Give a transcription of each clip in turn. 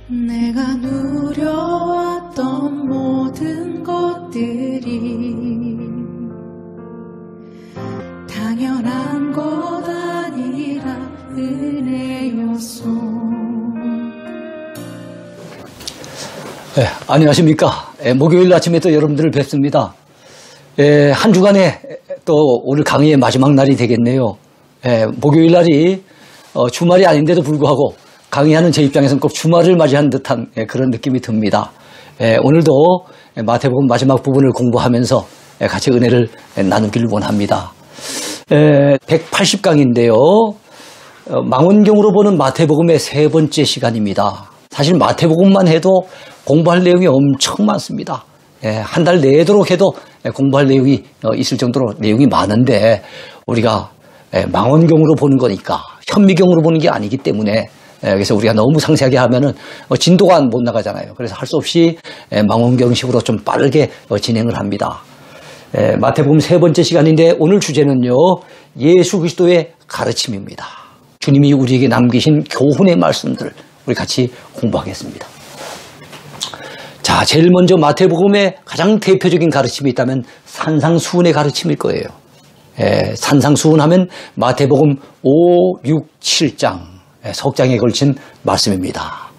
내가 누려왔던 모든 것들이 당연한 것 아니라 은혜였소. 네, 안녕하십니까. 목요일 아침에 또 여러분들을 뵙습니다. 한 주간에 또 오늘 강의의 마지막 날이 되겠네요. 목요일 날이 주말이 아닌데도 불구하고 강의하는 제 입장에서는 꼭 주말을 맞이한 듯한 그런 느낌이 듭니다. 오늘도 마태복음 마지막 부분을 공부하면서 같이 은혜를 나누기를 원합니다. 180강인데요. 망원경으로 보는 마태복음의 세 번째 시간입니다. 사실 마태복음만 해도 공부할 내용이 엄청 많습니다. 한 달 내도록 해도 공부할 내용이 있을 정도로 내용이 많은데 우리가 망원경으로 보는 거니까 현미경으로 보는 게 아니기 때문에 그래서 우리가 너무 상세하게 하면은 진도가 못 나가잖아요. 그래서 할 수 없이 망원경식으로 좀 빠르게 진행을 합니다. 마태복음 세 번째 시간인데 오늘 주제는요, 예수 그리스도의 가르침입니다. 주님이 우리에게 남기신 교훈의 말씀들 우리 같이 공부하겠습니다. 자, 제일 먼저 마태복음의 가장 대표적인 가르침이 있다면 산상수훈의 가르침일 거예요. 산상수훈 하면 마태복음 5, 6, 7장 석장에 걸친 말씀입니다.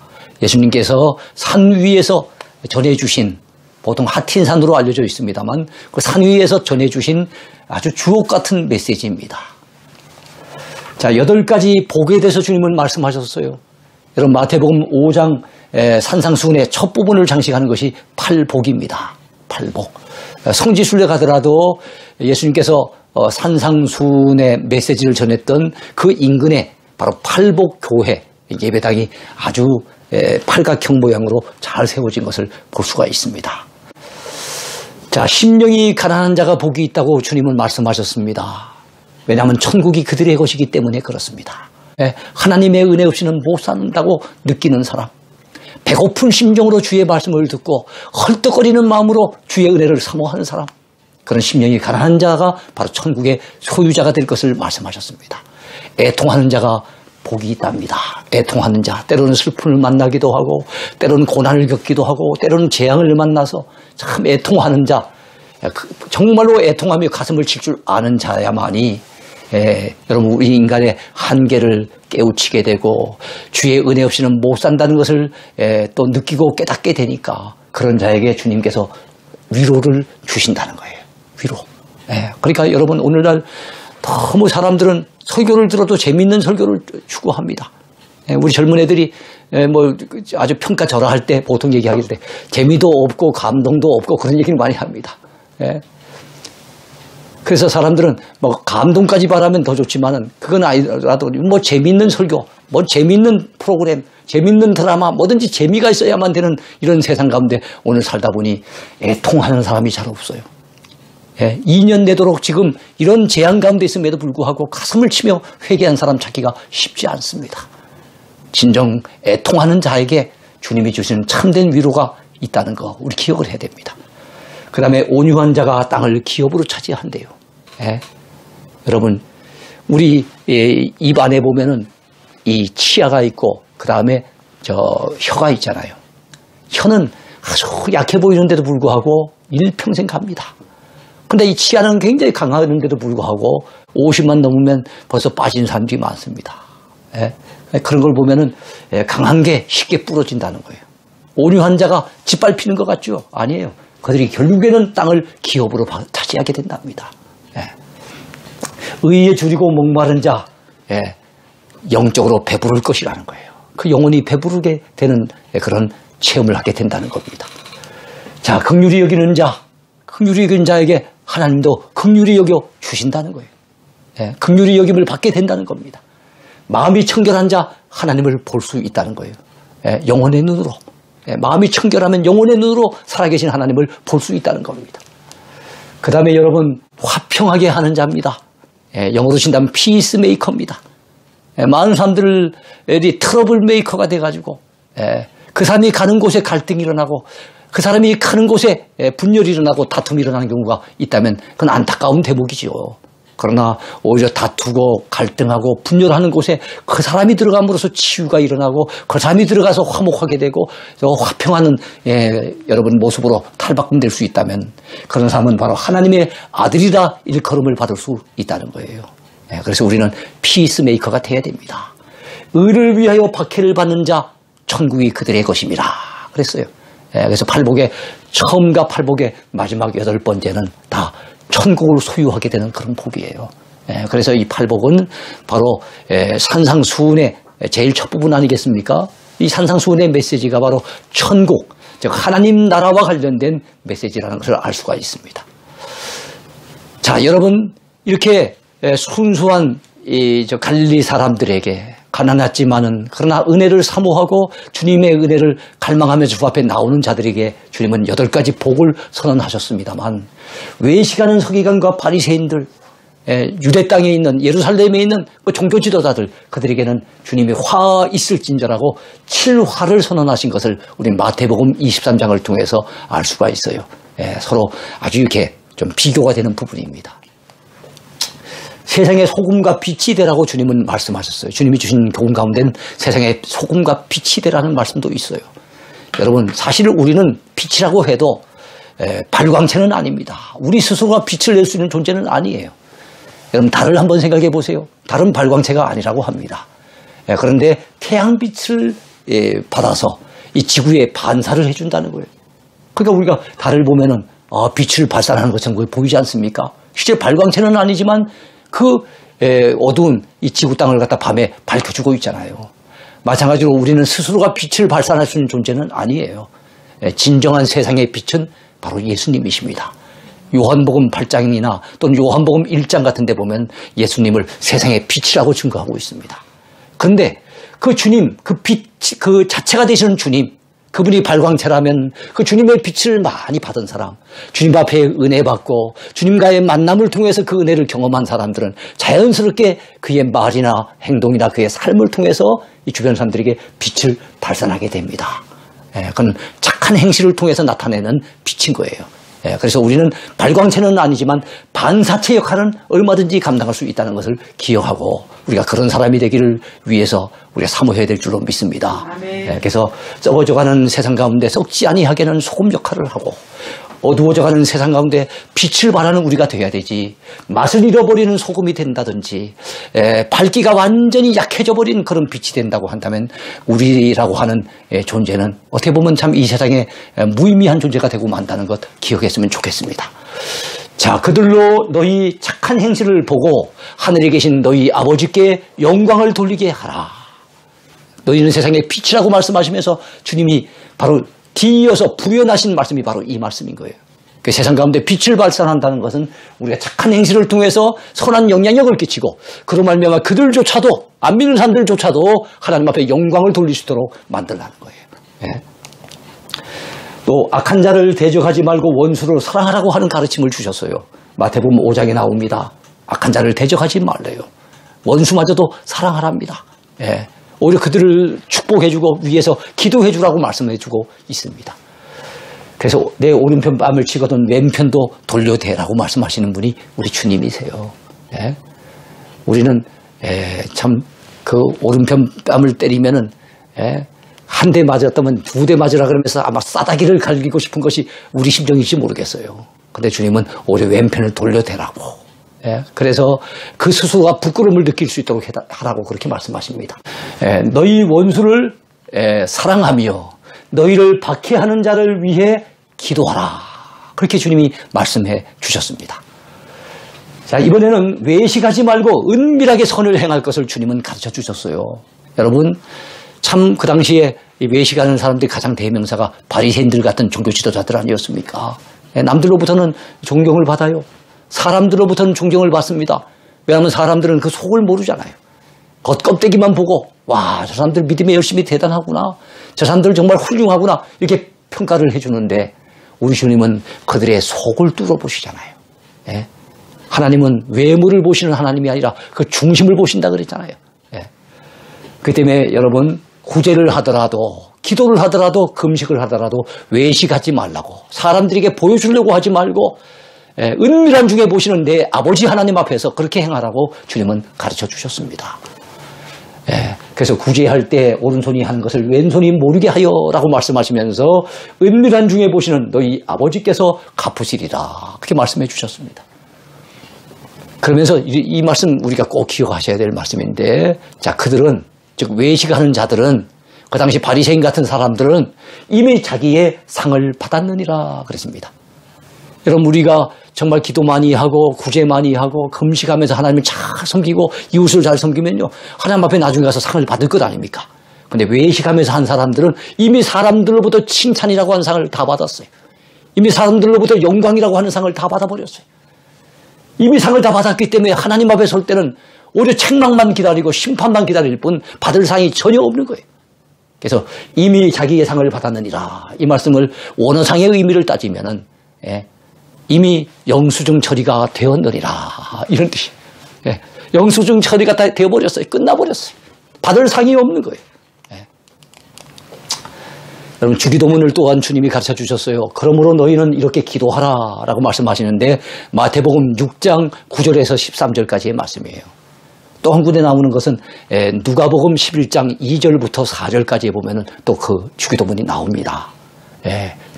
예수님께서 산 위에서 전해주신, 보통 하틴산으로 알려져 있습니다만 그 산 위에서 전해주신 아주 주옥 같은 메시지입니다. 자, 8가지 복에 대해서 주님은 말씀하셨어요. 여러분 마태복음 5장 산상수훈의 첫 부분을 장식하는 것이 팔복입니다. 팔복. 성지순례 가더라도 예수님께서 산상수훈의 메시지를 전했던 그 인근에 바로 팔복교회 예배당이 아주 팔각형 모양으로 잘 세워진 것을 볼 수가 있습니다. 자, 심령이 가난한 자가 복이 있다고 주님은 말씀하셨습니다. 왜냐하면 천국이 그들의 것이기 때문에 그렇습니다. 하나님의 은혜 없이는 못 산다고 느끼는 사람, 배고픈 심정으로 주의 말씀을 듣고 헐떡거리는 마음으로 주의 은혜를 사모하는 사람, 그런 심령이 가난한 자가 바로 천국의 소유자가 될 것을 말씀하셨습니다. 애통하는 자가 복이 있답니다. 애통하는 자, 때로는 슬픔을 만나기도 하고 때로는 고난을 겪기도 하고 때로는 재앙을 만나서 참 애통하는 자, 정말로 애통하며 가슴을 칠 줄 아는 자야만이 여러분 우리 인간의 한계를 깨우치게 되고 주의 은혜 없이는 못 산다는 것을 또 느끼고 깨닫게 되니까 그런 자에게 주님께서 위로를 주신다는 거예요. 위로. 그러니까 여러분 오늘날 너무 사람들은 설교를 들어도 재미있는 설교를 추구합니다. 우리 젊은 애들이 뭐 아주 평가절하할 때 보통 얘기하기 때 재미도 없고 감동도 없고 그런 얘기를 많이 합니다. 그래서 사람들은 뭐 감동까지 바라면 더 좋지만은 그건 아니라도 뭐 재미있는 설교, 뭐 재미있는 프로그램, 재미있는 드라마, 뭐든지 재미가 있어야만 되는 이런 세상 가운데 오늘 살다 보니 애통하는 사람이 잘 없어요. 2년 내도록 지금 이런 재앙 가운데 있음에도 불구하고 가슴을 치며 회개한 사람 찾기가 쉽지 않습니다. 진정 애통하는 자에게 주님이 주시는 참된 위로가 있다는 거 우리 기억을 해야 됩니다. 그 다음에 온유한 자가 땅을 기업으로 차지한대요. 여러분 우리 입 안에 보면은 이 치아가 있고 그 다음에 저 혀가 있잖아요. 혀는 아주 약해 보이는데도 불구하고 일평생 갑니다. 근데 이 치아는 굉장히 강하는데도 불구하고 50만 넘으면 벌써 빠진 사람들이 많습니다. 그런 걸 보면은 강한 게 쉽게 부러진다는 거예요. 온유한 자가 짓밟히는 것 같죠? 아니에요. 그들이 결국에는 땅을 기업으로 차지하게 된답니다. 의에 줄이고 목마른 자, 영적으로 배부를 것이라는 거예요. 그 영혼이 배부르게 되는 그런 체험을 하게 된다는 겁니다. 자, 긍휼히 여기는 자, 긍휼히 여기는 자에게 하나님도 긍휼히 여겨 주신다는 거예요. 긍휼히 여김을 받게 된다는 겁니다. 마음이 청결한 자, 하나님을 볼 수 있다는 거예요. 영혼의 눈으로. 마음이 청결하면 영혼의 눈으로 살아계신 하나님을 볼 수 있다는 겁니다. 그 다음에 여러분 화평하게 하는 자입니다. 영어로 친다면 피스메이커입니다. 많은 사람들이 트러블 메이커가 돼가지고 그 사람이 가는 곳에 갈등이 일어나고 그 사람이 가는 곳에 분열이 일어나고 다툼이 일어나는 경우가 있다면 그건 안타까운 대목이죠. 그러나 오히려 다투고 갈등하고 분열하는 곳에 그 사람이 들어감으로써 치유가 일어나고 그 사람이 들어가서 화목하게 되고 화평하는 여러분 모습으로 탈바꿈될 수 있다면 그런 사람은 바로 하나님의 아들이라 일컬음을 받을 수 있다는 거예요. 그래서 우리는 피스메이커가 돼야 됩니다. 의를 위하여 박해를 받는 자 천국이 그들의 것입니다. 그랬어요. 그래서 팔복의 처음과 팔복의 마지막 8번째는 다 천국을 소유하게 되는 그런 복이에요. 그래서 이 팔복은 바로 산상수훈의 제일 첫 부분 아니겠습니까? 이 산상수훈의 메시지가 바로 천국, 즉 하나님 나라와 관련된 메시지라는 것을 알 수가 있습니다. 자, 여러분 이렇게 순수한 저 갈릴리 사람들에게 가난했지만은 그러나 은혜를 사모하고 주님의 은혜를 갈망하면서 주 앞에 나오는 자들에게 주님은 8가지 복을 선언하셨습니다만 외식하는 서기관과 바리새인들, 유대 땅에 있는 예루살렘에 있는 종교 지도자들 그들에게는 주님이 화 있을진저라고 7화를 선언하신 것을 우리 마태복음 23장을 통해서 알 수가 있어요. 서로 아주 이렇게 좀 비교가 되는 부분입니다. 세상의 소금과 빛이 되라고 주님은 말씀하셨어요. 주님이 주신 교훈 가운데는 세상의 소금과 빛이 되라는 말씀도 있어요. 여러분 사실 우리는 빛이라고 해도 발광체는 아닙니다. 우리 스스로가 빛을 낼 수 있는 존재는 아니에요. 여러분 달을 한번 생각해 보세요. 달은 발광체가 아니라고 합니다. 그런데 태양빛을 받아서 이 지구에 반사를 해준다는 거예요. 그러니까 우리가 달을 보면은 빛을 발산하는 것처럼 보이지 않습니까? 실제 발광체는 아니지만 그 어두운 이 지구 땅을 갖다 밤에 밝혀주고 있잖아요. 마찬가지로 우리는 스스로가 빛을 발산할 수 있는 존재는 아니에요. 진정한 세상의 빛은 바로 예수님이십니다. 요한복음 8장이나 또는 요한복음 1장 같은 데 보면 예수님을 세상의 빛이라고 증거하고 있습니다. 그런데 그 주님, 그 빛, 그 자체가 되시는 주님, 그분이 발광체라면 그 주님의 빛을 많이 받은 사람, 주님 앞에 은혜 받고 주님과의 만남을 통해서 그 은혜를 경험한 사람들은 자연스럽게 그의 말이나 행동이나 그의 삶을 통해서 이 주변 사람들에게 빛을 발산하게 됩니다. 그건 착한 행실을 통해서 나타내는 빛인 거예요. 그래서 우리는 발광체는 아니지만 반사체 역할은 얼마든지 감당할 수 있다는 것을 기억하고 우리가 그런 사람이 되기를 위해서 우리가 사모해야 될 줄로 믿습니다. 그래서 썩어져가는 세상 가운데 썩지 아니하게는 소금 역할을 하고 어두워져가는 세상 가운데 빛을 발하는 우리가 되어야 되지, 맛을 잃어버리는 소금이 된다든지 밝기가 완전히 약해져 버린 그런 빛이 된다고 한다면 우리라고 하는 존재는 어떻게 보면 참 이 세상에 무의미한 존재가 되고 만다는 것 기억했으면 좋겠습니다. 자, 그들로 너희 착한 행실을 보고 하늘에 계신 너희 아버지께 영광을 돌리게 하라. 너희는 세상의 빛이라고 말씀하시면서 주님이 바로 뒤이어서 부연하신 말씀이 바로 이 말씀인 거예요. 그 세상 가운데 빛을 발산한다는 것은 우리가 착한 행실을 통해서 선한 영향력을 끼치고 그로 말미암아 그들조차도 안 믿는 사람들조차도 하나님 앞에 영광을 돌릴 수 있도록 만들라는 거예요. 또 악한 자를 대적하지 말고 원수를 사랑하라고 하는 가르침을 주셨어요. 마태복음 5장에 나옵니다. 악한 자를 대적하지 말래요. 원수마저도 사랑하랍니다. 오히려 그들을 축복해주고 위에서 기도해주라고 말씀해주고 있습니다. 그래서 내 오른편 뺨을 치거든 왼편도 돌려대라고 말씀하시는 분이 우리 주님이세요. 우리는 참 그 오른편 뺨을 때리면은 한 대 맞았다면 2대 맞으라 그러면서 아마 싸다기를 갈기고 싶은 것이 우리 심정인지 모르겠어요. 근데 주님은 오히려 왼편을 돌려대라고. 그래서 그 스스로가 부끄러움을 느낄 수 있도록 하라고 그렇게 말씀하십니다. 너희 원수를 사랑하며 너희를 박해하는 자를 위해 기도하라. 그렇게 주님이 말씀해 주셨습니다. 자, 이번에는 외식하지 말고 은밀하게 선을 행할 것을 주님은 가르쳐 주셨어요. 여러분, 참 그 당시에 외식하는 사람들이 가장 대명사가 바리새인들 같은 종교 지도자들 아니었습니까? 남들로부터는 존경을 받아요. 사람들로부터는 존경을 받습니다. 왜냐하면 사람들은 그 속을 모르잖아요. 겉껍데기만 보고 와, 저 사람들 믿음이 열심히 대단하구나, 저 사람들 정말 훌륭하구나 이렇게 평가를 해주는데 우리 주님은 그들의 속을 뚫어보시잖아요. 하나님은 외모를 보시는 하나님이 아니라 그 중심을 보신다 그랬잖아요. 그 때문에 여러분, 구제를 하더라도 기도를 하더라도 금식을 하더라도 외식하지 말라고, 사람들에게 보여주려고 하지 말고 은밀한 중에 보시는 내 아버지 하나님 앞에서 그렇게 행하라고 주님은 가르쳐 주셨습니다. 그래서 구제할 때 오른손이 하는 것을 왼손이 모르게 하여라고 말씀하시면서 은밀한 중에 보시는 너희 아버지께서 갚으시리라 그렇게 말씀해 주셨습니다. 그러면서 이 말씀 우리가 꼭 기억하셔야 될 말씀인데, 자, 그들은, 즉 외식하는 자들은, 그 당시 바리새인 같은 사람들은 이미 자기의 상을 받았느니라 그랬습니다. 여러분, 우리가 정말 기도 많이 하고 구제 많이 하고 금식하면서 하나님을 잘 섬기고 이웃을 잘 섬기면요, 하나님 앞에 나중에 가서 상을 받을 것 아닙니까? 근데 외식하면서 한 사람들은 이미 사람들로부터 칭찬이라고 하는 상을 다 받았어요. 이미 사람들로부터 영광이라고 하는 상을 다 받아버렸어요. 이미 상을 다 받았기 때문에 하나님 앞에 설 때는 오히려 책망만 기다리고 심판만 기다릴 뿐 받을 상이 전혀 없는 거예요. 그래서 이미 자기의 상을 받았느니라. 이 말씀을 원어상의 의미를 따지면은 이미 영수증 처리가 되었느니라 이런 뜻이에요. 영수증 처리가 다 되어버렸어요. 끝나버렸어요. 받을 상이 없는 거예요. 여러분, 주기도문을 또한 주님이 가르쳐 주셨어요. 그러므로 너희는 이렇게 기도하라 라고 말씀하시는데 마태복음 6장 9절에서 13절까지의 말씀이에요. 또 한 군데 나오는 것은 누가복음 11장 2절부터 4절까지에 보면은 또 그 주기도문이 나옵니다.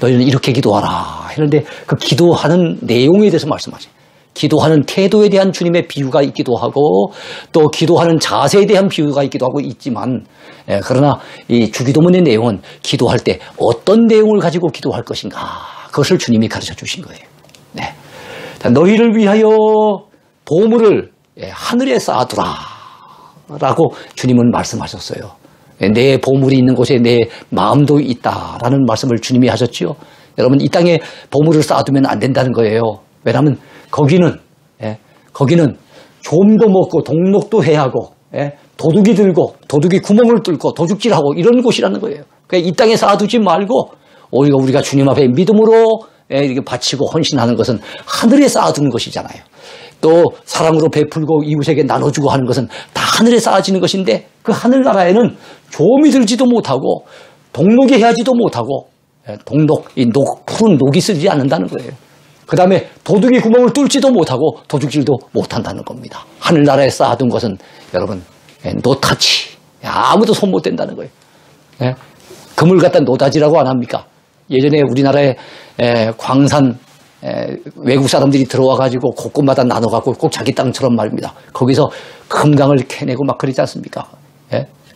너희는 이렇게 기도하라 했는데 그 기도하는 내용에 대해서 말씀하세요. 기도하는 태도에 대한 주님의 비유가 있기도 하고 또 기도하는 자세에 대한 비유가 있기도 하고 있지만, 그러나 이 주기도문의 내용은 기도할 때 어떤 내용을 가지고 기도할 것인가, 그것을 주님이 가르쳐 주신 거예요. 너희를 위하여 보물을 하늘에 쌓아두라 라고 주님은 말씀하셨어요. 내 보물이 있는 곳에 내 마음도 있다라는 말씀을 주님이 하셨지요. 여러분, 이 땅에 보물을 쌓아두면 안 된다는 거예요. 왜냐하면 거기는 좀도 먹고 동록도 해야 하고 도둑이 들고 도둑이 구멍을 뚫고 도둑질하고 이런 곳이라는 거예요. 그러니까 이 땅에 쌓아두지 말고 오히려 우리가 주님 앞에 믿음으로 이렇게 바치고 헌신하는 것은 하늘에 쌓아두는 것이잖아요. 또 사랑으로 베풀고 이웃에게 나눠주고 하는 것은 다 하늘에 쌓아지는 것인데 그 하늘나라에는 조음이 들지도 못하고 동록이 해야지도 못하고 푸른 녹이 쓰지 않는다는 거예요. 그 다음에 도둑이 구멍을 뚫지도 못하고 도둑질도 못한다는 겁니다. 하늘나라에 쌓아둔 것은 여러분 노타치, 아무도 손 못 댄다는 거예요. 금을 갖다 노다지라고 안 합니까? 예전에 우리나라에 광산 외국 사람들이 들어와가지고 곳곳마다 나눠갖고 꼭 자기 땅처럼 말입니다. 거기서 금강을 캐내고 막 그러지 않습니까?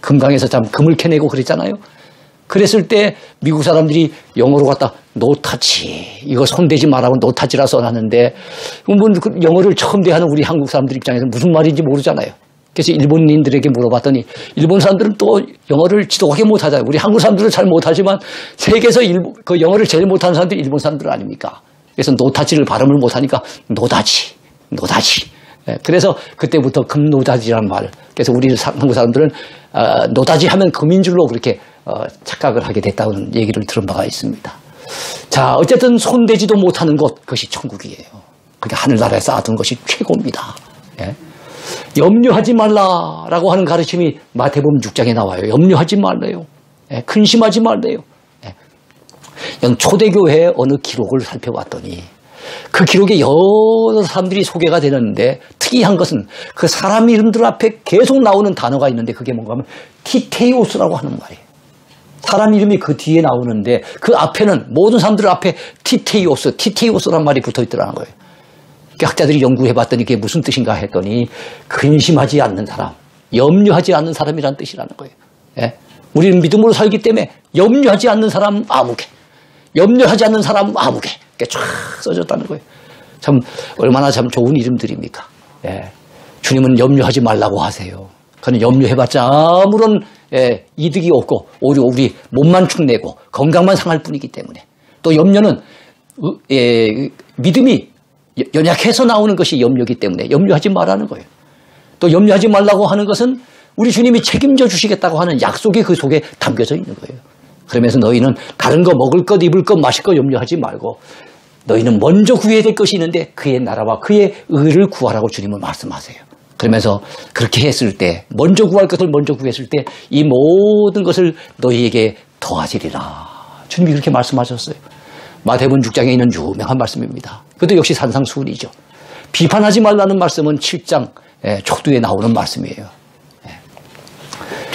금강에서 참 금을 캐내고 그랬잖아요. 그랬을 때 미국 사람들이 영어로 갖다 노타치, 이거 손대지 말라고 노타치라 써놨는데 영어를 처음 대하는 우리 한국 사람들 입장에서 무슨 말인지 모르잖아요. 그래서 일본인들에게 물어봤더니 일본 사람들은 또 영어를 지독하게 못하잖아요. 우리 한국 사람들은 잘 못하지만 세계에서 그 영어를 제일 못하는 사람들이 일본 사람들 아닙니까? 그래서 노타치를 발음을 못하니까 노다지. 그래서 그때부터 금노다지라는 말. 그래서 우리 한국 사람들은 노다지 하면 금인 줄로 그렇게 착각을 하게 됐다는 얘기를 들은 바가 있습니다. 자, 어쨌든 손대지도 못하는 것, 그것이 천국이에요. 그게 하늘나라에 쌓아둔 것이 최고입니다. 염려하지 말라라고 하는 가르침이 마태복음 6장에 나와요. 염려하지 말래요. 근심하지 말래요. 초대교회의 어느 기록을 살펴봤더니 그 기록에 여러 사람들이 소개가 되는데 특이한 것은 그 사람 이름들 앞에 계속 나오는 단어가 있는데 그게 뭔가 하면 티테이오스라고 하는 말이에요. 사람 이름이 그 뒤에 나오는데 그 앞에는 모든 사람들 앞에 티테이오스란 말이 붙어 있더라는 거예요. 학자들이 연구해봤더니 그게 무슨 뜻인가 했더니 근심하지 않는 사람, 염려하지 않는 사람이라는 뜻이라는 거예요. 우리는 믿음으로 살기 때문에 염려하지 않는 사람 아무개, 염려하지 않는 사람 아무개, 이렇게 쫙 써졌다는 거예요. 참 얼마나 참 좋은 이름들입니까? 주님은 염려하지 말라고 하세요. 그는 염려해봤자 아무런 이득이 없고 오히려 우리 몸만 축내고 건강만 상할 뿐이기 때문에, 또 염려는 믿음이 연약해서 나오는 것이 염려이기 때문에 염려하지 말라는 거예요. 또 염려하지 말라고 하는 것은 우리 주님이 책임져 주시겠다고 하는 약속이 그 속에 담겨져 있는 거예요. 그러면서 너희는 다른 거 먹을 것, 입을 것, 마실 것 염려하지 말고 너희는 먼저 구해야 될 것이 있는데 그의 나라와 그의 의를 구하라고 주님은 말씀하세요. 그러면서 그렇게 했을 때, 먼저 구할 것을 먼저 구했을 때 이 모든 것을 너희에게 더하시리라. 주님이 그렇게 말씀하셨어요. 마태복음 6장에 있는 유명한 말씀입니다. 그것도 역시 산상수훈이죠. 비판하지 말라는 말씀은 7장 초두에 나오는 말씀이에요.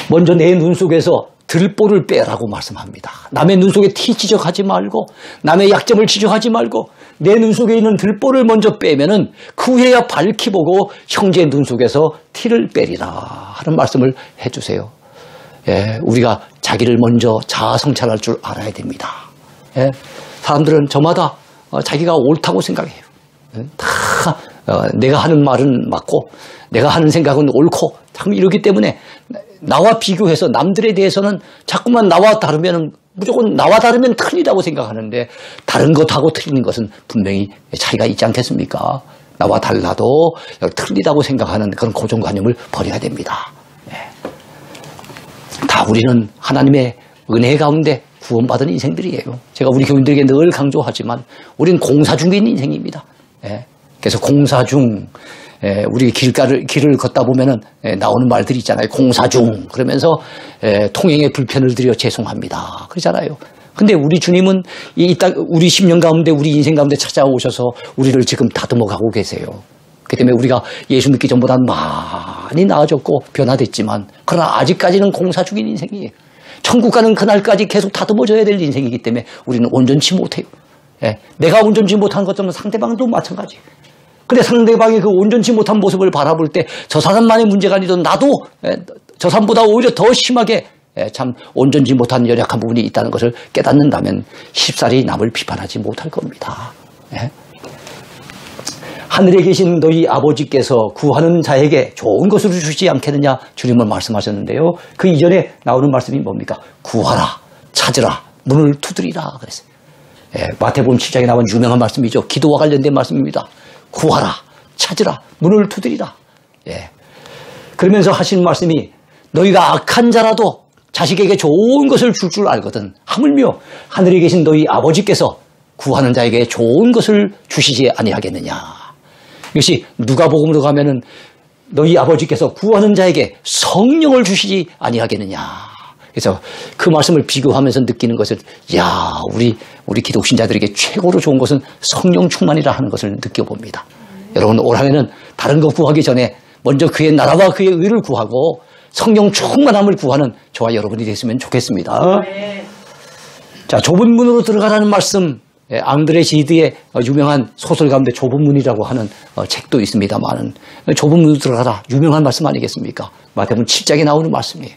먼저 내 눈 속에서 들보를 빼라고 말씀합니다. 남의 눈 속에 티 지적하지 말고 남의 약점을 지적하지 말고 내 눈 속에 있는 들보를 먼저 빼면은 그 후에야 밝히 보고 형제의 눈 속에서 티를 빼리라 하는 말씀을 해주세요. 우리가 자기를 먼저 자아 성찰할 줄 알아야 됩니다. 사람들은 저마다 자기가 옳다고 생각해요. 다 내가 하는 말은 맞고 내가 하는 생각은 옳고 참 이러기 때문에 나와 비교해서 남들에 대해서는 자꾸만 나와 다르면 무조건 나와 다르면 틀리다고 생각하는데 다른 것하고 틀리는 것은 분명히 차이가 있지 않겠습니까? 나와 달라도 틀리다고 생각하는 그런 고정관념을 버려야 됩니다. 다 우리는 하나님의 은혜 가운데 구원받은 인생들이에요. 제가 우리 교인들에게 늘 강조하지만 우리는 공사 중인 인생입니다. 그래서 공사 중 우리 길을 걷다 보면은 나오는 말들이 있잖아요. 공사 중 그러면서 통행에 불편을 드려 죄송합니다. 그러잖아요. 근데 우리 주님은 우리 10년 가운데 우리 인생 가운데 찾아오셔서 우리를 지금 다듬어 가고 계세요. 그렇기 때문에 우리가 예수 믿기 전보다는 많이 나아졌고 변화됐지만 그러나 아직까지는 공사 중인 인생이에요. 천국 가는 그날까지 계속 다듬어져야 될 인생이기 때문에 우리는 온전치 못해요. 내가 온전치 못한 것처럼 상대방도 마찬가지예요. 근데 상대방이 그 온전치 못한 모습을 바라볼 때 저 사람만의 문제가 아니던 나도 저 사람보다 오히려 더 심하게 참 온전치 못한 연약한 부분이 있다는 것을 깨닫는다면 쉽사리 남을 비판하지 못할 겁니다. 하늘에 계신 너희 아버지께서 구하는 자에게 좋은 것을 주시지 않겠느냐 주님은 말씀하셨는데요. 그 이전에 나오는 말씀이 뭡니까? 구하라, 찾으라, 문을 두드리라 그랬어요. 마태복음 7장에 나온 유명한 말씀이죠. 기도와 관련된 말씀입니다. 구하라, 찾으라, 문을 두드리라. 그러면서 하시는 말씀이 너희가 악한 자라도 자식에게 좋은 것을 줄 알거든. 하물며 하늘에 계신 너희 아버지께서 구하는 자에게 좋은 것을 주시지 아니하겠느냐. 이것이 누가복음으로 가면은 너희 아버지께서 구하는 자에게 성령을 주시지 아니하겠느냐. 그래서 그 말씀을 비교하면서 느끼는 것을 우리 기독신자들에게 최고로 좋은 것은 성령 충만이라 하는 것을 느껴봅니다. 여러분 올 한해는 다른 것 구하기 전에 먼저 그의 나라와 그의 의를 구하고 성령 충만함을 구하는 저와 여러분이 됐으면 좋겠습니다. 자, 좁은 문으로 들어가라는 말씀, 앙드레 지드의 유명한 소설 가운데 좁은 문이라고 하는 책도 있습니다만 좁은 문으로 들어가라 유명한 말씀 아니겠습니까? 마태복음 7장에 나오는 말씀이에요.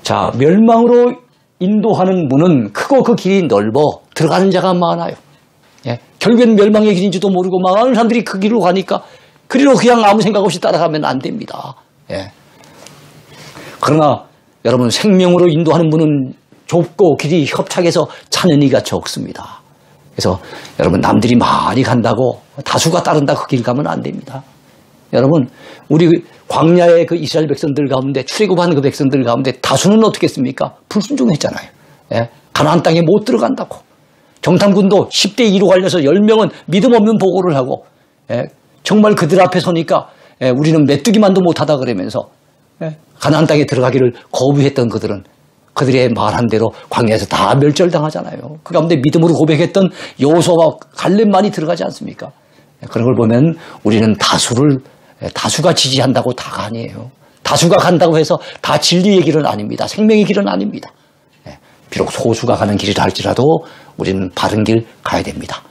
자, 멸망으로 인도하는 문은 크고 그 길이 넓어 들어가는 자가 많아요. 결국엔 멸망의 길인지도 모르고 많은 사람들이 그 길로 가니까 그리로 그냥 아무 생각 없이 따라가면 안 됩니다. 그러나 여러분 생명으로 인도하는 문은 좁고 길이 협착해서 찾는 이가 적습니다. 그래서 여러분 남들이 많이 간다고 다수가 따른다 그 길 가면 안 됩니다. 여러분 우리 광야의 그 이스라엘 백성들 가운데 출애굽한 그 백성들 가운데 다수는 어떻게 했습니까? 불순종했잖아요. 가나안 땅에 못 들어간다고. 정탐군도 10대 2로 갈려서 10명은 믿음 없는 보고를 하고 정말 그들 앞에 서니까 우리는 메뚜기만도 못하다 그러면서 가나안 땅에 들어가기를 거부했던 그들의 말한 대로 광야에서 다 멸절당하잖아요. 그 가운데 믿음으로 고백했던 여호수아와 갈렙만이 들어가지 않습니까? 그런 걸 보면 우리는 다수가 지지한다고 다가 아니에요. 다수가 간다고 해서 다 진리의 길은 아닙니다. 생명의 길은 아닙니다. 비록 소수가 가는 길이라 할지라도 우리는 바른 길 가야 됩니다.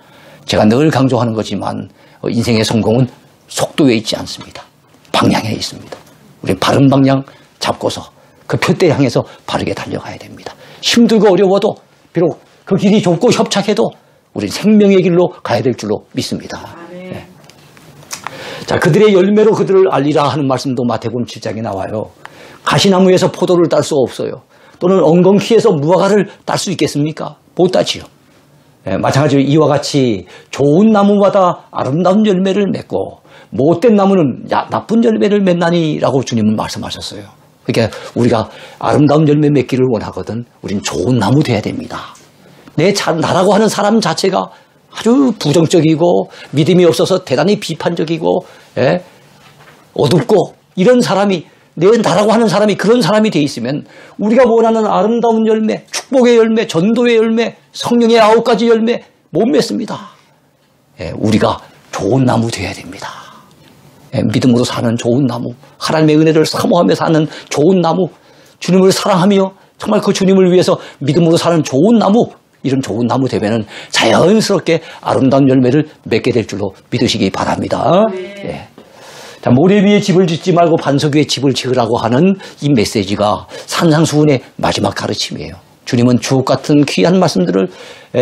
제가 늘 강조하는 거지만 인생의 성공은 속도에 있지 않습니다. 방향에 있습니다. 우리는 바른 방향 잡고서 그 표대 향해서 바르게 달려가야 됩니다. 힘들고 어려워도 비록 그 길이 좁고 협착해도 우리는 생명의 길로 가야 될 줄로 믿습니다. 자, 그들의 열매로 그들을 알리라 하는 말씀도 마태복음 7장에 나와요. 가시나무에서 포도를 딸 수 없어요. 또는 엉겅퀴에서 무화과를 딸 수 있겠습니까? 못 따지요. 마찬가지로 이와 같이 좋은 나무마다 아름다운 열매를 맺고 못된 나무는 나쁜 열매를 맺나니라고 주님은 말씀하셨어요. 그러니까 우리가 아름다운 열매 맺기를 원하거든 우린 좋은 나무 돼야 됩니다. 나라고 하는 사람 자체가 아주 부정적이고 믿음이 없어서 대단히 비판적이고 어둡고 이런 사람이 내 나라고 하는 사람이 그런 사람이 돼 있으면 우리가 원하는 아름다운 열매, 축복의 열매, 전도의 열매, 성령의 9가지 열매 못 맺습니다. 우리가 좋은 나무 되어야 됩니다. 믿음으로 사는 좋은 나무, 하나님의 은혜를 사모하며 사는 좋은 나무, 주님을 사랑하며 정말 그 주님을 위해서 믿음으로 사는 좋은 나무, 이런 좋은 나무 되면은 자연스럽게 아름다운 열매를 맺게 될 줄로 믿으시기 바랍니다. 네. 자, 모래 위에 집을 짓지 말고 반석 위에 집을 지으라고 하는 이 메시지가 산상수훈의 마지막 가르침이에요. 주님은 주옥 같은 귀한 말씀들을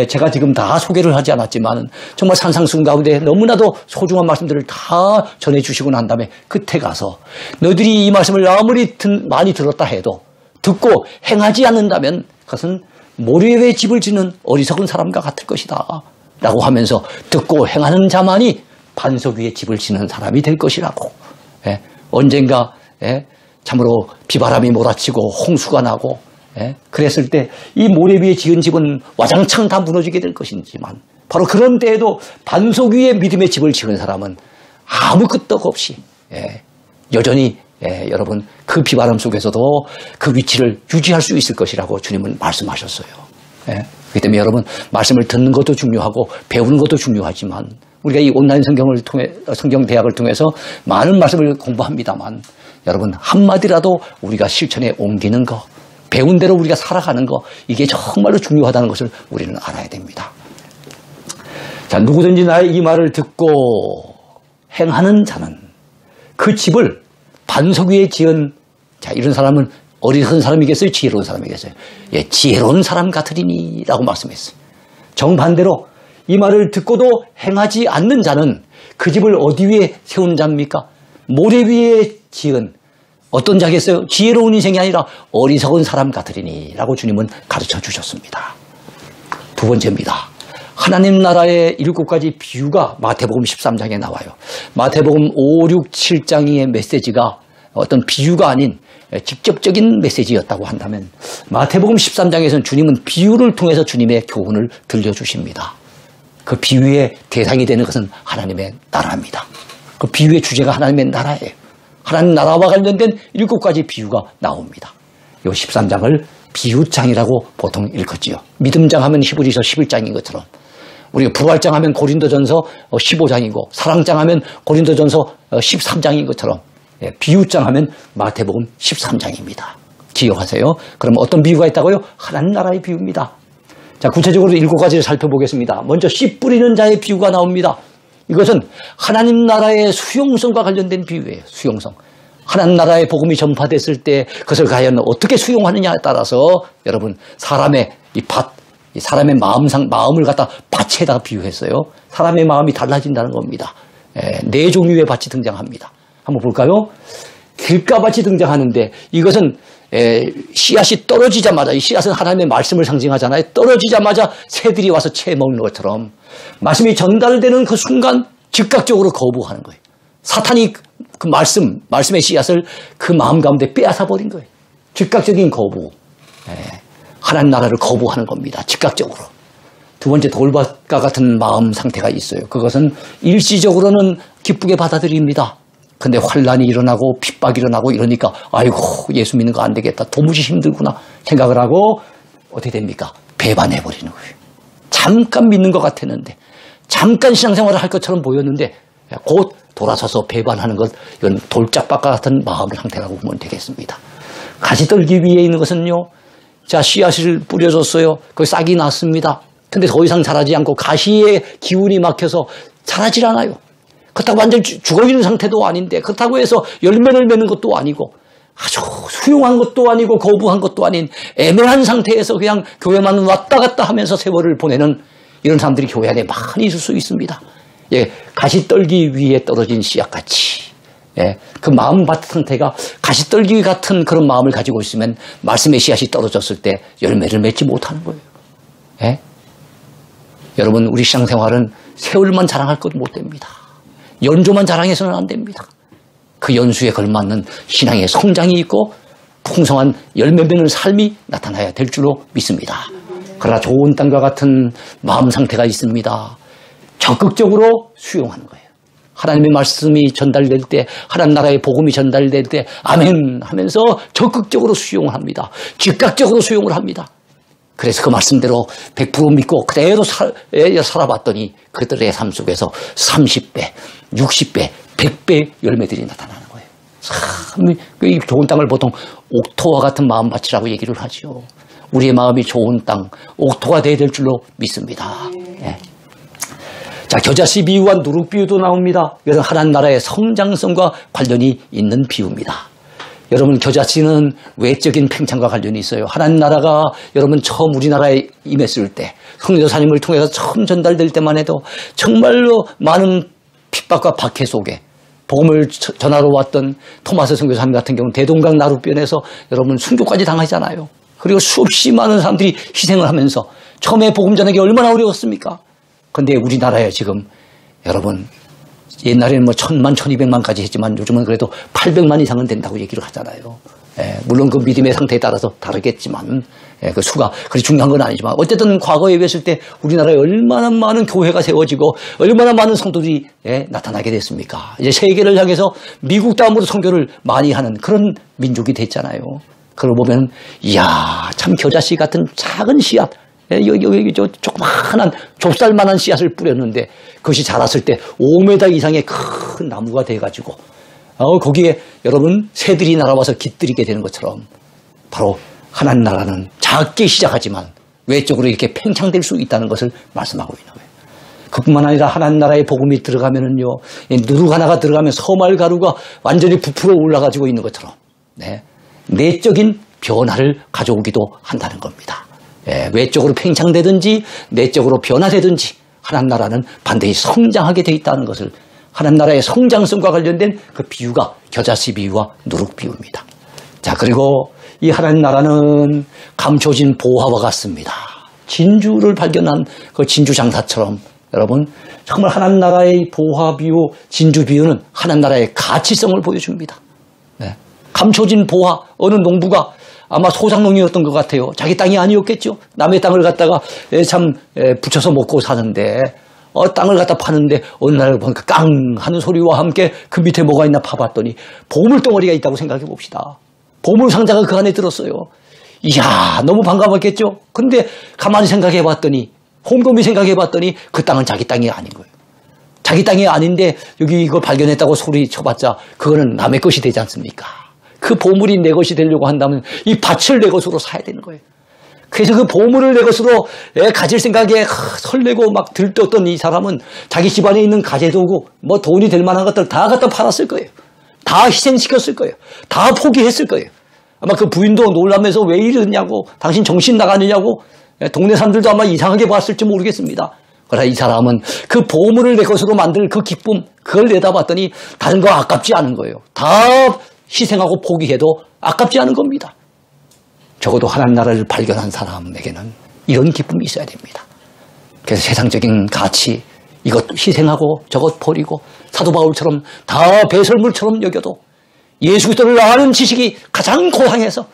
제가 지금 다 소개를 하지 않았지만 정말 산상수훈 가운데 너무나도 소중한 말씀들을 다 전해주시고 난 다음에 끝에 가서 너희들이 이 말씀을 아무리 많이 들었다 해도 듣고 행하지 않는다면 그것은 모래 위에 집을 짓는 어리석은 사람과 같을 것이다 라고 하면서 듣고 행하는 자만이 반석 위에 집을 짓는 사람이 될 것이라고. 언젠가 참으로 비바람이 몰아치고 홍수가 나고 그랬을 때 이 모래 위에 지은 집은 와장창 다 무너지게 될 것이지만 바로 그런 때에도 반석 위에 믿음의 집을 지은 사람은 아무 끄떡 없이 여전히 여러분 그 비바람 속에서도 그 위치를 유지할 수 있을 것이라고 주님은 말씀하셨어요. 그렇기 때문에 여러분 말씀을 듣는 것도 중요하고 배우는 것도 중요하지만 우리가 이 온라인 성경 대학을 통해서 많은 말씀을 공부합니다만 여러분 한마디라도 우리가 실천에 옮기는 거, 배운 대로 우리가 살아가는 거, 이게 정말로 중요하다는 것을 우리는 알아야 됩니다. 자, 누구든지 나의 이 말을 듣고 행하는 자는 그 집을 반석 위에 지은, 자, 이런 사람은 어리석은 사람이겠어요? 지혜로운 사람이겠어요? 지혜로운 사람 같으리니 라고 말씀했어요. 정반대로 이 말을 듣고도 행하지 않는 자는 그 집을 어디 위에 세운 자입니까? 모래 위에 지은 어떤 자겠어요? 지혜로운 인생이 아니라 어리석은 사람 같으리니 라고 주님은 가르쳐 주셨습니다. 두 번째입니다. 하나님 나라의 7가지 비유가 마태복음 13장에 나와요. 마태복음 5, 6, 7장의 메시지가 어떤 비유가 아닌 직접적인 메시지였다고 한다면 마태복음 13장에서는 주님은 비유를 통해서 주님의 교훈을 들려주십니다. 그 비유의 대상이 되는 것은 하나님의 나라입니다. 그 비유의 주제가 하나님의 나라예요. 하나님 나라와 관련된 7가지 비유가 나옵니다. 이 13장을 비유장이라고 보통 읽었지요. 믿음장 하면 히브리서 11장인 것처럼 우리가 부활장 하면 고린도전서 15장이고 사랑장 하면 고린도전서 13장인 것처럼 비유장 하면 마태복음 13장입니다. 기억하세요. 그럼 어떤 비유가 있다고요? 하나님 나라의 비유입니다. 자, 구체적으로 7가지를 살펴보겠습니다. 먼저 씨 뿌리는 자의 비유가 나옵니다. 이것은 하나님 나라의 수용성과 관련된 비유예요. 수용성. 하나님 나라의 복음이 전파됐을 때 그것을 과연 어떻게 수용하느냐에 따라서 여러분 사람의 사람의 마음을 갖다 밭에다가 비유했어요. 사람의 마음이 달라진다는 겁니다. 4종류의 밭이 등장합니다. 한번 볼까요? 길가밭이 등장하는데 이것은 씨앗이 떨어지자마자, 이 씨앗은 하나님의 말씀을 상징하잖아요. 떨어지자마자 새들이 와서 채 먹는 것처럼 말씀이 전달되는 그 순간 즉각적으로 거부하는 거예요. 사탄이 그 말씀의 씨앗을 그 마음 가운데 빼앗아 버린 거예요. 즉각적인 거부. 하나님 나라를 거부하는 겁니다. 즉각적으로. 두 번째, 돌밭과 같은 마음 상태가 있어요. 그것은 일시적으로는 기쁘게 받아들입니다. 근데 환란이 일어나고 핍박이 일어나고 이러니까 아이고 예수 믿는 거 안 되겠다. 도무지 힘들구나 생각을 하고 어떻게 됩니까? 배반해버리는 거예요. 잠깐 믿는 것 같았는데 잠깐 신앙생활을 할 것처럼 보였는데 곧 돌아서서 배반하는 것, 이건 돌짝밭과 같은 마음의 상태라고 보면 되겠습니다. 가시떨기 위에 있는 것은요. 자, 씨앗을 뿌려줬어요. 그 싹이 났습니다. 근데 더 이상 자라지 않고 가시의 기운이 막혀서 자라질 않아요. 그렇다고 완전히 죽어있는 상태도 아닌데 그렇다고 해서 열매를 맺는 것도 아니고 아주 수용한 것도 아니고 거부한 것도 아닌 애매한 상태에서 그냥 교회만 왔다 갔다 하면서 세월을 보내는 이런 사람들이 교회 안에 많이 있을 수 있습니다. 가시떨기 위에 떨어진 씨앗같이 그 마음밭 상태가 가시떨기 같은 그런 마음을 가지고 있으면 말씀의 씨앗이 떨어졌을 때 열매를 맺지 못하는 거예요. 여러분, 우리 신앙생활은 세월만 자랑할 것 못 됩니다. 연조만 자랑해서는 안 됩니다. 그 연수에 걸맞는 신앙의 성장이 있고 풍성한 열매 맺는 삶이 나타나야 될 줄로 믿습니다. 그러나 좋은 땅과 같은 마음 상태가 있습니다. 적극적으로 수용하는 거예요. 하나님의 말씀이 전달될 때, 하나님 나라의 복음이 전달될 때 아멘 하면서 적극적으로 수용을 합니다. 즉각적으로 수용을 합니다. 그래서 그 말씀대로 100% 믿고 그대로 살아봤더니 그들의 삶 속에서 30배, 60배, 100배 열매들이 나타나는 거예요. 참 좋은 땅을 보통 옥토와 같은 마음밭이라고 얘기를 하죠. 우리의 마음이 좋은 땅, 옥토가 돼야 될 줄로 믿습니다. 예. 자, 겨자씨 비유와 누룩 비유도 나옵니다. 이것은 하나님 나라의 성장성과 관련이 있는 비유입니다. 여러분, 겨자씨는 외적인 팽창과 관련이 있어요. 하나님 나라가 여러분 처음 우리나라에 임했을 때, 성교사님을 통해서 처음 전달될 때만 해도 정말로 많은 핍박과 박해 속에 복음을 전하러 왔던 토마스 선교사님 같은 경우는 대동강 나룻변에서 여러분 순교까지 당하잖아요. 그리고 수없이 많은 사람들이 희생을 하면서 처음에 복음 전하기 얼마나 어려웠습니까? 그런데 우리나라에 지금 여러분 옛날에는 뭐 1000만, 1200만까지 했지만 요즘은 그래도 800만 이상은 된다고 얘기를 하잖아요. 예, 물론 그 믿음의 상태에 따라서 다르겠지만 그 수가 그리 중요한 건 아니지만 어쨌든 과거에 비했을 때 우리나라에 얼마나 많은 교회가 세워지고 얼마나 많은 성도들이 나타나게 됐습니까? 이제 세계를 향해서 미국 다음으로 선교를 많이 하는 그런 민족이 됐잖아요. 그걸 보면 이야 참 겨자씨 같은 작은 씨앗 여기 조그마한 좁쌀만한 씨앗을 뿌렸는데 그것이 자랐을 때 5m 이상의 큰 나무가 돼가지고 거기에 여러분 새들이 날아와서 깃들이게 되는 것처럼 바로 하나님 나라는 작게 시작하지만 외적으로 이렇게 팽창될 수 있다는 것을 말씀하고 있는 거예요. 그뿐만 아니라 하나님 나라의 복음이 들어가면은요 누룩 하나가 들어가면 서말 가루가 완전히 부풀어 올라가지고 있는 것처럼 내적인 변화를 가져오기도 한다는 겁니다. 외적으로 팽창되든지 내적으로 변화되든지 하나님 나라는 반드시 성장하게 돼 있다는 것을 하나님 나라의 성장성과 관련된 그 비유가 겨자씨 비유와 누룩 비유입니다. 자, 그리고 이 하나님 나라는 감춰진 보화와 같습니다. 진주를 발견한 그 진주 장사처럼 여러분 정말 하나님 나라의 보화 비유, 진주 비유는 하나님 나라의 가치성을 보여줍니다. 감춰진 보화, 어느 농부가 아마 소작농이었던 것 같아요. 자기 땅이 아니었겠죠. 남의 땅을 갖다가 참 붙여서 먹고 사는데 땅을 갖다 파는데 어느 날 보니까 깡 하는 소리와 함께 그 밑에 뭐가 있나 파봤더니 보물덩어리가 있다고 생각해 봅시다. 보물상자가 그 안에 들었어요. 이야 너무 반가웠겠죠. 그런데 가만히 생각해 봤더니 곰곰이 생각해 봤더니 그 땅은 자기 땅이 아닌 거예요. 자기 땅이 아닌데 여기 이걸 발견했다고 소리 쳐봤자 그거는 남의 것이 되지 않습니까? 그 보물이 내 것이 되려고 한다면 이 밭을 내 것으로 사야 되는 거예요. 그래서 그 보물을 내 것으로 가질 생각에 설레고 막 들떴던 이 사람은 자기 집안에 있는 가재도구, 뭐 돈이 될 만한 것들 다 갖다 팔았을 거예요. 다 희생시켰을 거예요. 다 포기했을 거예요. 아마 그 부인도 놀라면서 왜 이러냐고, 당신 정신 나가느냐고, 동네 사람들도 아마 이상하게 봤을지 모르겠습니다. 그러나 이 사람은 그 보물을 내 것으로 만들 그 기쁨, 그걸 내다봤더니 다른 거 아깝지 않은 거예요. 다 희생하고 포기해도 아깝지 않은 겁니다. 적어도 하나님 나라를 발견한 사람에게는 이런 기쁨이 있어야 됩니다. 그래서 세상적인 가치, 이것 희생하고 저것 버리고 사도 바울처럼 다 배설물처럼 여겨도 예수 그리스도를 아는 지식이 가장 고상해서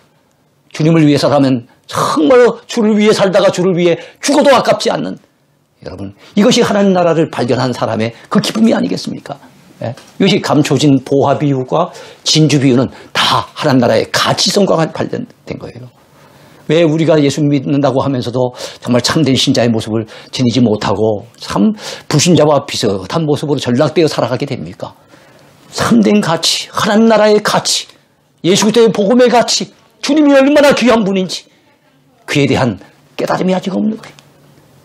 주님을 위해서라면 정말로 주를 위해 살다가 주를 위해 죽어도 아깝지 않는 여러분 이것이 하나님 나라를 발견한 사람의 그 기쁨이 아니겠습니까? 이것이 감춰진 보화 비유와 진주 비유는 다 하나님 나라의 가치성과 관련된 거예요. 왜 우리가 예수 믿는다고 하면서도 정말 참된 신자의 모습을 지니지 못하고 참 불신자와 비슷한 모습으로 전락되어 살아가게 됩니까? 참된 가치, 하나님 나라의 가치, 예수 그리스도의 복음의 가치, 주님이 얼마나 귀한 분인지 그에 대한 깨달음이 아직 없는 거예요.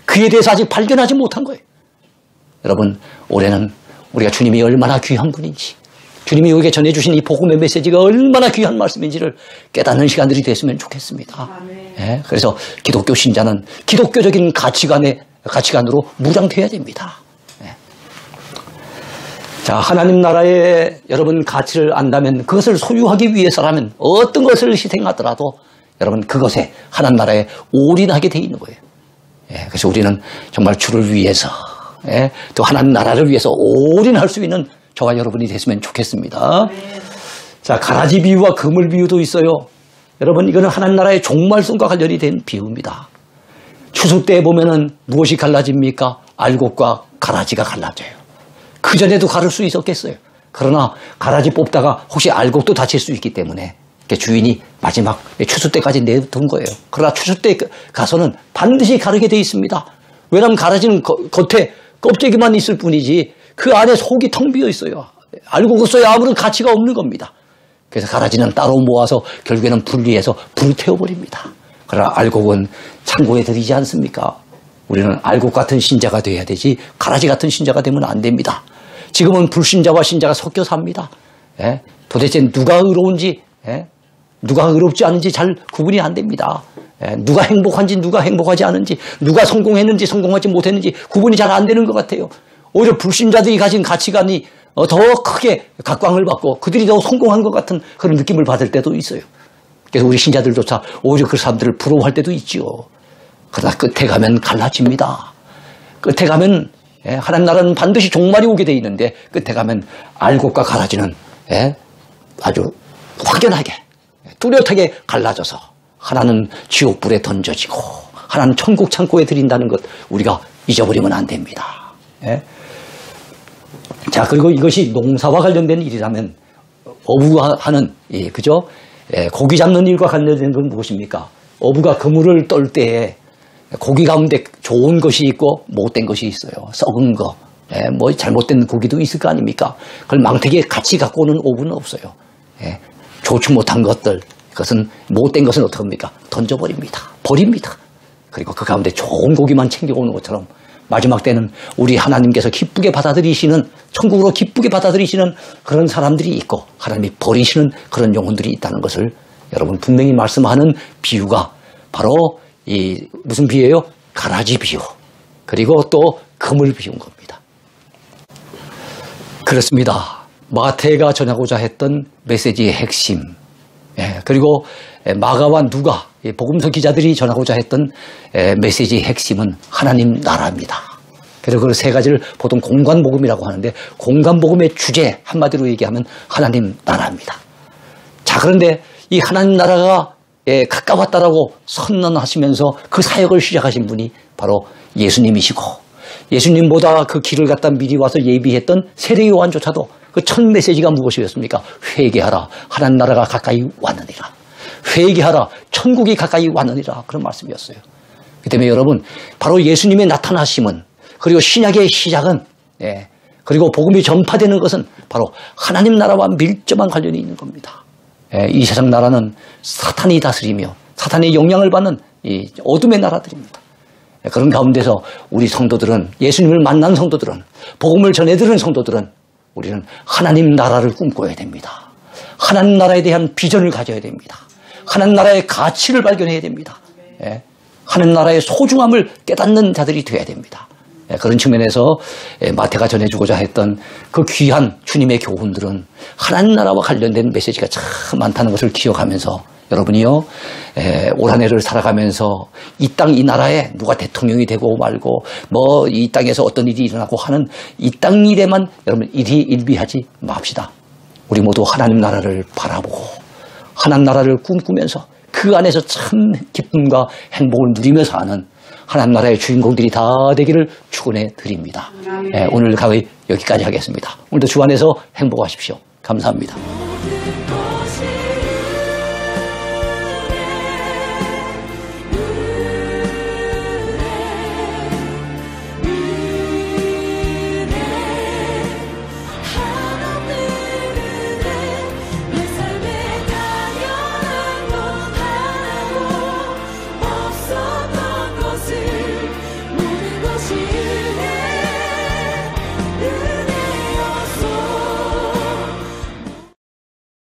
그에 대해서 아직 발견하지 못한 거예요. 여러분 올해는 우리가 주님이 얼마나 귀한 분인지 주님이 우리에게 전해주신 이 복음의 메시지가 얼마나 귀한 말씀인지를 깨닫는 시간들이 됐으면 좋겠습니다. 그래서 기독교 신자는 기독교적인 가치관으로 무장되어야 됩니다. 자, 하나님 나라의 여러분 가치를 안다면 그것을 소유하기 위해서라면 어떤 것을 희생하더라도 여러분 그것에 하나님 나라에 올인하게 돼 있는 거예요. 그래서 우리는 정말 주를 위해서 또 하나님 나라를 위해서 올인할 수 있는 저와 여러분이 됐으면 좋겠습니다. 자, 가라지 비유와 그물 비유도 있어요. 여러분 이거는 하나님 나라의 종말성과 관련이 된 비유입니다. 추수 때 보면은 무엇이 갈라집니까? 알곡과 가라지가 갈라져요. 그전에도 가를 수 있었겠어요. 그러나 가라지 뽑다가 혹시 알곡도 다칠 수 있기 때문에 주인이 마지막 추수 때까지 내둔 거예요. 그러나 추수 때 가서는 반드시 가르게 돼 있습니다. 왜냐하면 가라지는 겉에 껍데기만 있을 뿐이지 그 안에 속이 텅 비어 있어요. 알고 걷어야 아무런 가치가 없는 겁니다. 그래서 가라지는 따로 모아서 결국에는 분리해서 불태워버립니다. 그러나 알곡은 창고에 들이지 않습니까? 우리는 알곡 같은 신자가 돼야 되지 가라지 같은 신자가 되면 안 됩니다. 지금은 불신자와 신자가 섞여 삽니다. 예? 도대체 누가 의로운지 누가 의롭지 않은지 잘 구분이 안 됩니다. 누가 행복한지 누가 행복하지 않은지 누가 성공했는지 성공하지 못했는지 구분이 잘 안 되는 것 같아요. 오히려 불신자들이 가진 가치관이 더 크게 각광을 받고 그들이 더 성공한 것 같은 그런 느낌을 받을 때도 있어요. 그래서 우리 신자들조차 오히려 그 사람들을 부러워할 때도 있지요. 그러나 끝에 가면 갈라집니다. 끝에 가면 하나님 나라는 반드시 종말이 오게 돼 있는데 끝에 가면 알곡과 가라지는 아주 확연하게 뚜렷하게 갈라져서 하나는 지옥불에 던져지고 하나는 천국 창고에 들인다는 것 우리가 잊어버리면 안 됩니다. 자, 그리고 이것이 농사와 관련된 일이라면 어부가 하는 그죠? 고기 잡는 일과 관련된 건 무엇입니까? 어부가 그물을 떨 때에 고기 가운데 좋은 것이 있고 못된 것이 있어요. 썩은 거, 뭐 잘못된 고기도 있을 거 아닙니까? 그걸 망태기에 같이 갖고 오는 어부는 없어요. 좋지 못한 것들, 그것은 못된 것은 어떻게 합니까? 던져버립니다. 버립니다. 그리고 그 가운데 좋은 고기만 챙겨오는 것처럼 마지막 때는 우리 하나님께서 기쁘게 받아들이시는 천국으로 기쁘게 받아들이시는 그런 사람들이 있고 하나님이 버리시는 그런 영혼들이 있다는 것을 여러분 분명히 말씀하는 비유가 바로 이 무슨 비유예요? 가라지 비유. 그리고 또 그물 비유인 겁니다. 그렇습니다. 마태가 전하고자 했던 메시지의 핵심, 그리고 마가와 누가 복음서 기자들이 전하고자 했던 메시지의 핵심은 하나님 나라입니다. 그래서 그 세 가지를 보통 공관복음이라고 하는데 공관복음의 주제 한마디로 얘기하면 하나님 나라입니다. 자, 그런데 이 하나님 나라가 가까웠다라고 선언하시면서 그 사역을 시작하신 분이 바로 예수님이시고 예수님보다 그 길을 갖다 미리 와서 예비했던 세례 요한조차도 그 첫 메시지가 무엇이었습니까? 회개하라. 하나님 나라가 가까이 왔느니라. 회개하라. 천국이 가까이 왔느니라. 그런 말씀이었어요. 그 때문에 여러분 바로 예수님의 나타나심은 그리고 신약의 시작은 그리고 복음이 전파되는 것은 바로 하나님 나라와 밀접한 관련이 있는 겁니다. 이 세상 나라는 사탄이 다스리며 사탄의 영향을 받는 이 어둠의 나라들입니다. 그런 가운데서 우리 성도들은 예수님을 만난 성도들은 복음을 전해들은 성도들은 우리는 하나님 나라를 꿈꿔야 됩니다. 하나님 나라에 대한 비전을 가져야 됩니다. 하나님 나라의 가치를 발견해야 됩니다. 하나님 나라의 소중함을 깨닫는 자들이 되어야 됩니다. 그런 측면에서 마태가 전해주고자 했던 그 귀한 주님의 교훈들은 하나님 나라와 관련된 메시지가 참 많다는 것을 기억하면서 여러분이요 올 한 해를 살아가면서 이 땅 이 나라에 누가 대통령이 되고 말고 뭐 이 땅에서 어떤 일이 일어나고 하는 이 땅 일에만 여러분 일비하지 맙시다. 우리 모두 하나님 나라를 바라보고 하나님 나라를 꿈꾸면서 그 안에서 참 기쁨과 행복을 누리며 사는 하나님 나라의 주인공들이 다 되기를 축원해 드립니다. 오늘 강의 여기까지 하겠습니다. 오늘도 주 안에서 행복하십시오. 감사합니다.